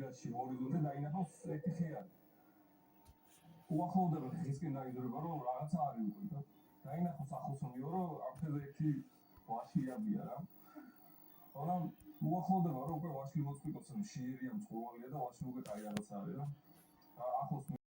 მირაში ჰორიზონტზე დაინახავს ეთიხიანი. უახლოვდება ხისკენ დაიძრება რომ რაღაცა არის უკვე და დაინახავს ახლოსმიო რომ ამ ხეზე ერთი ვაშლიაბია რა. ხოდა უახლოვდება რომ უკვე ვაშლი მოწყვიტოს შიერია მწვავეა და ვაშლი უკვე კაი რაღაც არის რა. ახლოს